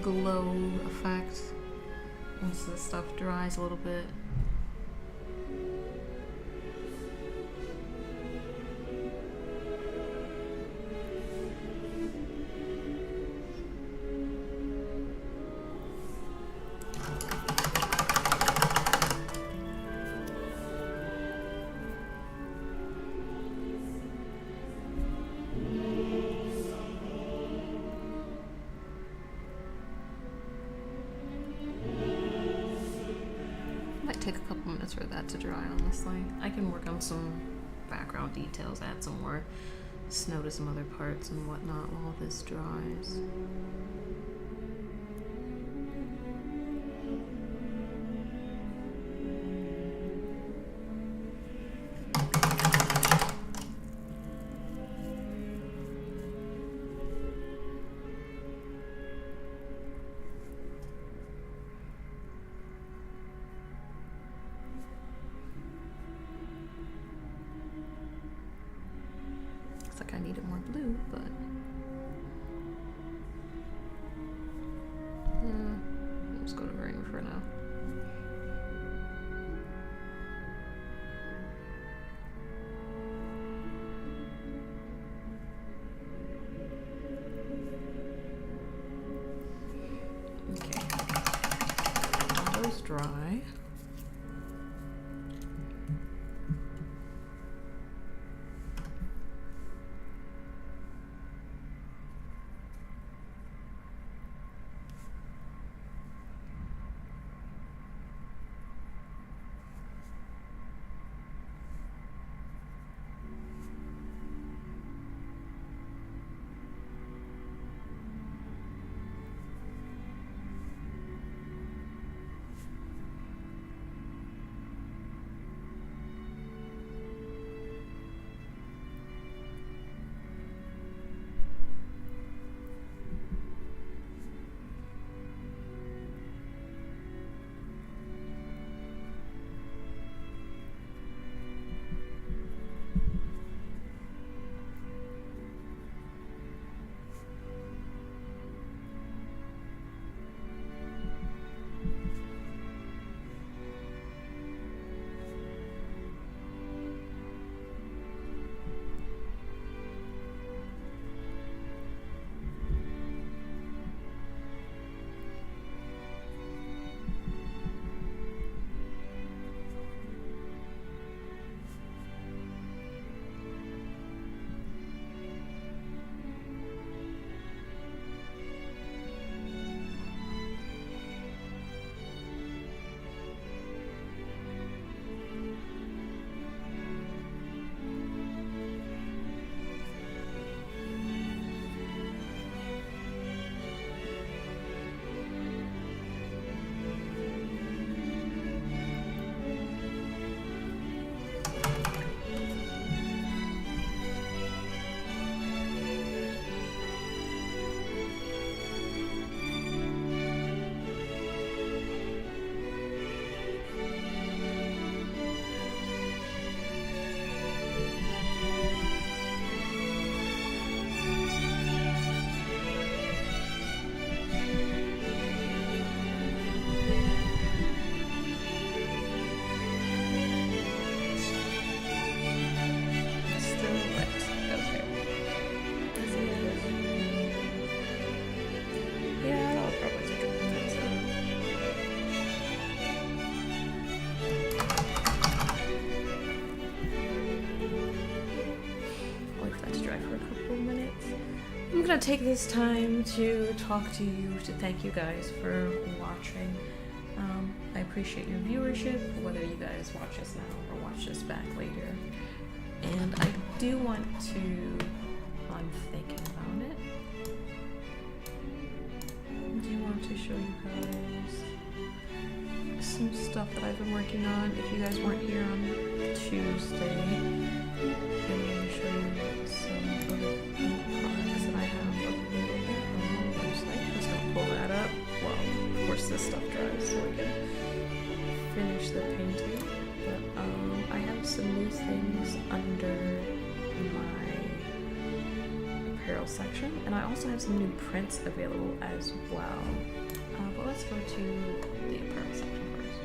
glow effect once the stuff dries a little bit. Take a couple minutes for that to dry, honestly. I can work on some background details, add some more snow to some other parts and whatnot while this dries. Like I needed more blue, but let's go to green for now. Okay, all those dry. I'm gonna take this time to talk to you, to thank you guys for watching. I appreciate your viewership, whether you guys watch this now or watch this back later. And I do want to, while I'm thinking about it, I do want to show you guys some stuff that I've been working on. If you guys weren't here on Tuesday, I'm going to show you some of the products that I have available on the website. I'm just going to pull that up. Well, of course this stuff dries so I can finish the painting. But I have some new things under my apparel section, and I also have some new prints available as well. But let's go to the apparel section first.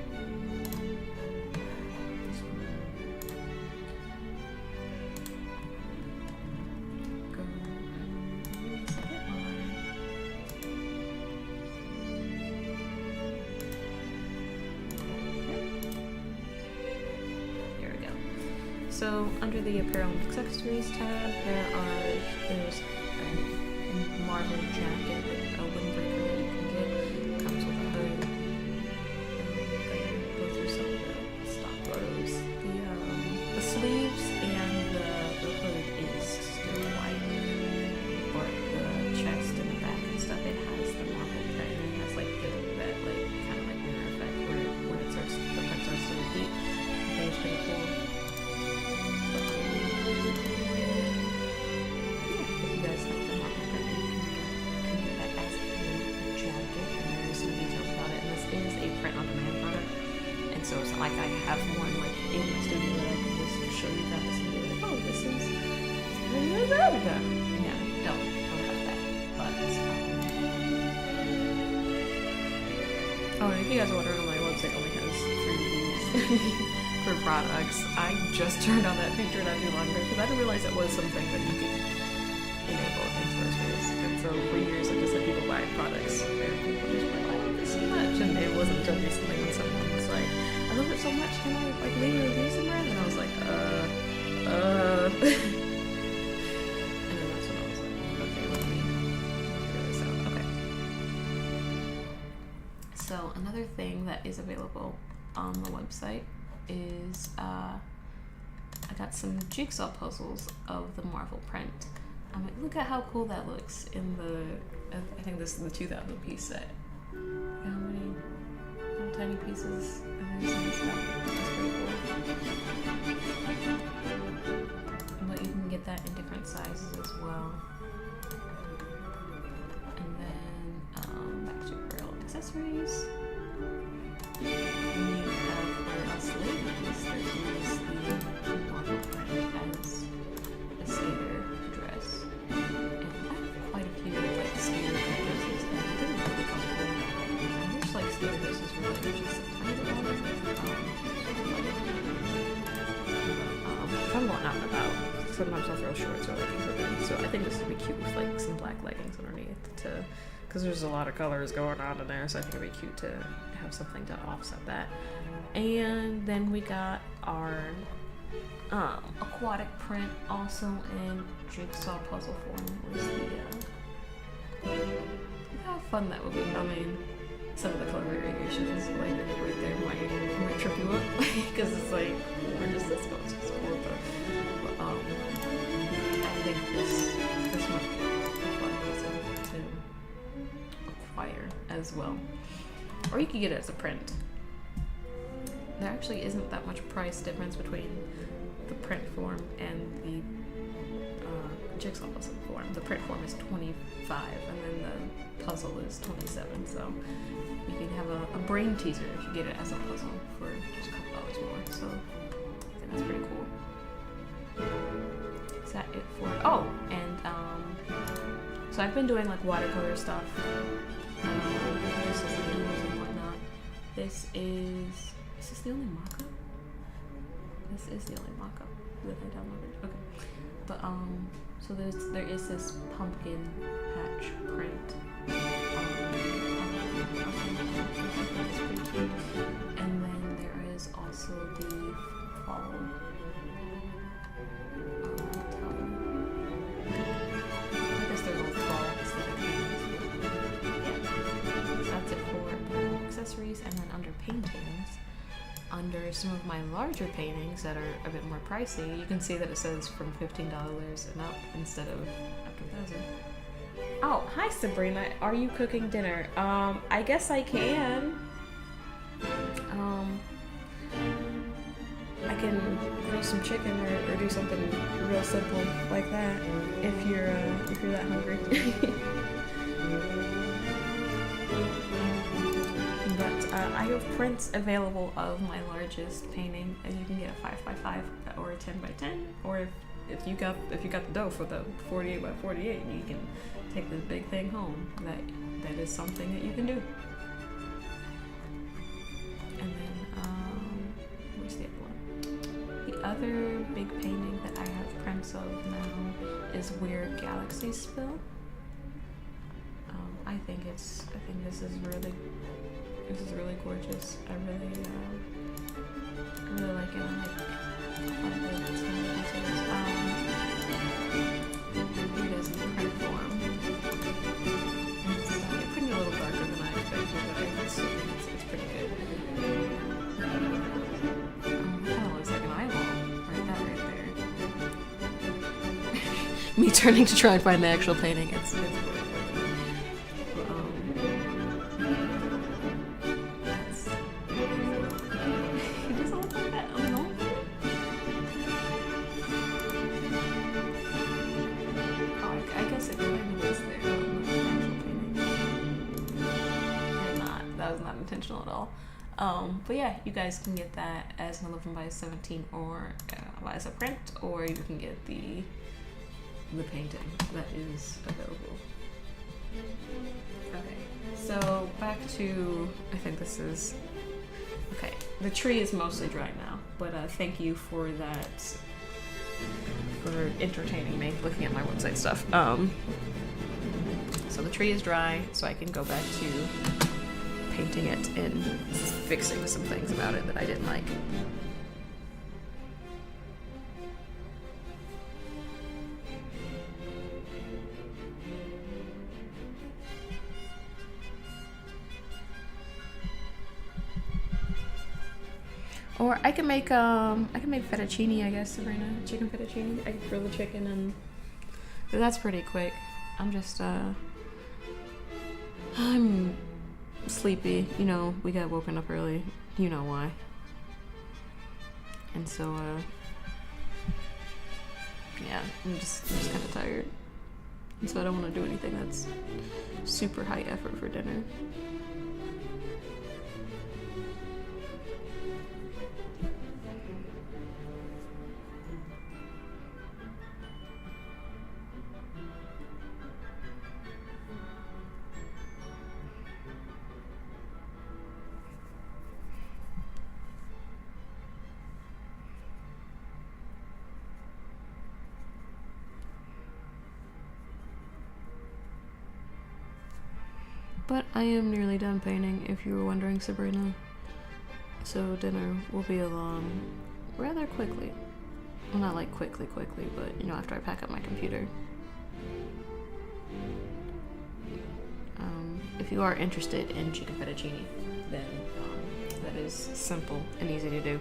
Go and release it on. Here we go. So under the apparel and accessories tab, there's a Marvel jacket with a windbreaker that you can get. It comes with a hood. Go through some of the stock photos. The sleeves and the hood is still white, but the chest and the back and stuff, it has the Marvel print. It has like that like kind of like mirror effect where it starts, the print starts to repeat. I think it's pretty cool. So it's not like I have one like in the studio that I can just show you guys and be like, oh, this is yeah, don't have that. But oh, and if you guys are wondering, my website only has 3 reviews for products. I just turned on that feature not too long ago because I didn't realize it was something that you could enable in first place. And so for years I just let people buy products and people just were like, oh, this so much, and it wasn't until recently when someone was like, I love it so much, can I like leave a review somewhere? And I was like, and then that's when I was like, okay, let me figure this out. Okay. So another thing that is available on the website is I got some jigsaw puzzles of the Marvel print. Look at how cool that looks in the, I think this is the 2,000 piece set. Look how many little tiny pieces and stuff. That's pretty cool. But you can get that in different sizes as well. And then back to apparel and accessories. We have for us ladies, there's the Marvel print as a skater dress. And I have quite a few like skater dresses and they're really comfortable. I wish like skater dresses were like just a tiny bit longer. If I'm going out and about, sometimes I'll throw shorts or leggings underneath. So I think this would be cute with like some black leggings underneath because there's a lot of colors going on in there. So I think it'd be cute to have something to offset that. And then we got our aquatic print also in jigsaw puzzle form. Was look how fun that would be. I mean, some of the color variations like right there might trip you up because it's like where does this go? It's cool, but I think this might be a fun puzzle to acquire as well, or you could get it as a print. There actually isn't that much price difference between the print form and the jigsaw puzzle form. The print form is $25 and then the puzzle is $27, so you can have a brain teaser if you get it as a puzzle for just a couple dollars more. So I think that's pretty cool. Is that it for it? Oh, and so I've been doing like watercolor stuff, just as doodles and whatnot. This is this the only mock-up? This is the only mock-up that I downloaded. Okay. But so there is this pumpkin patch print. And then there is also the fall I guess they're both fall aesthetic things. Yeah. So that's it for accessories, and then under paintings, under some of my larger paintings that are a bit more pricey, you can see that it says from $15 and up instead of up to 1,000. Oh, hi Sabrina. Are you cooking dinner? I guess I can. I can grill some chicken or do something real simple like that if you're that hungry. But I have prints available of my largest painting, and you can get a 5x5 or a 10x10, or if you got the dough for the 48x48, you can take this big thing home. That is something that you can do. And then where's the other one? The other big painting that I have prints of now is Where Galaxies Spill. I think this is really gorgeous. I really like it. I like a lot of the small details. It is in the print form. It's printed a little darker than I expected, but it's pretty good. Kind of looks like an eyeball. Right there. Me turning to try and find the actual painting. It's intentional at all. But yeah, you guys can get that as an 11x17 or as a print, or you can get the painting that is available. Okay, so back to, I think this is, okay, the tree is mostly dry now, but thank you for that, for entertaining me, looking at my website stuff. So the tree is dry, so I can go back to painting it and fixing some things about it that I didn't like. Or I can make fettuccine, I guess, Sabrina. Chicken fettuccine. I can grill the chicken, and that's pretty quick. I'm sleepy, you know, we got woken up early, you know why. And so yeah, I'm just kind of tired. And so I don't want to do anything that's super high effort for dinner. But I am nearly done painting, if you were wondering, Sabrina. So dinner will be along rather quickly. Well, not like quickly, but, you know, after I pack up my computer. If you are interested in chicken fettuccine, then that is simple and easy to do.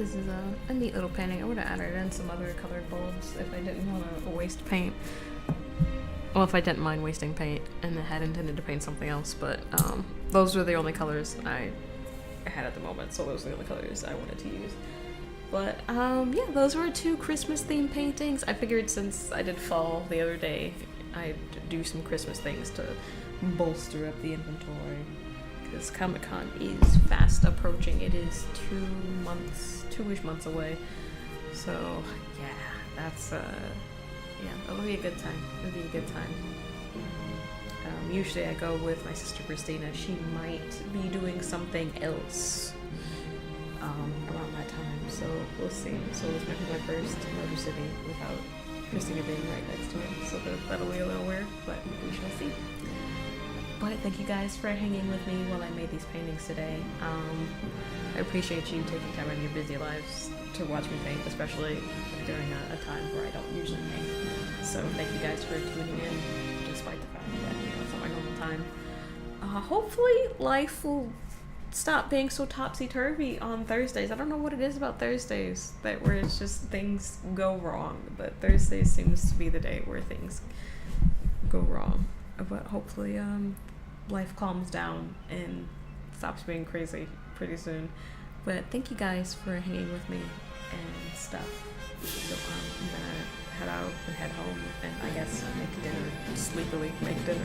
this is a neat little painting. I would have added in some other colored bulbs if I didn't want to waste paint. Well, if I didn't mind wasting paint and had intended to paint something else, but those were the only colors I had at the moment, so those are the only colors I wanted to use. But yeah, those were 2 Christmas themed paintings. I figured since I did fall the other day, I'd do some Christmas things to bolster up the inventory. Because Comic-Con is fast approaching. It is 2-ish months away. So yeah, that's yeah, that'll be a good time. It'll be a good time. Usually I go with my sister Christina. She might be doing something else around that time, so we'll see. So this might be my first Motor City without Christina being right next to it, so that'll be a little weird, but we shall see. But thank you guys for hanging with me while I made these paintings today. I appreciate you taking time out of your busy lives to watch me paint, especially during a time where I don't usually paint. So thank you guys for tuning in, despite the fact that, you know, it's not my normal time. Hopefully life will stop being so topsy-turvy on Thursdays. I don't know what it is about Thursdays where it's just things go wrong, but Thursday seems to be the day where things go wrong. But hopefully life calms down and stops being crazy pretty soon. But thank you guys for hanging with me and stuff. So I'm gonna head out and head home and I guess make dinner, sleepily make dinner,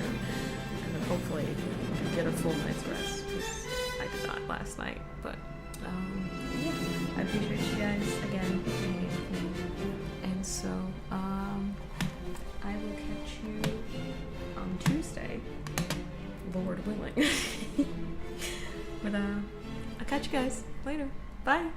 and then hopefully get a full night's rest, because I did not last night. But yeah, I appreciate you guys again for hanging with me, and so I will catch you on Tuesday, Lord willing. But I'll catch you guys later. Bye.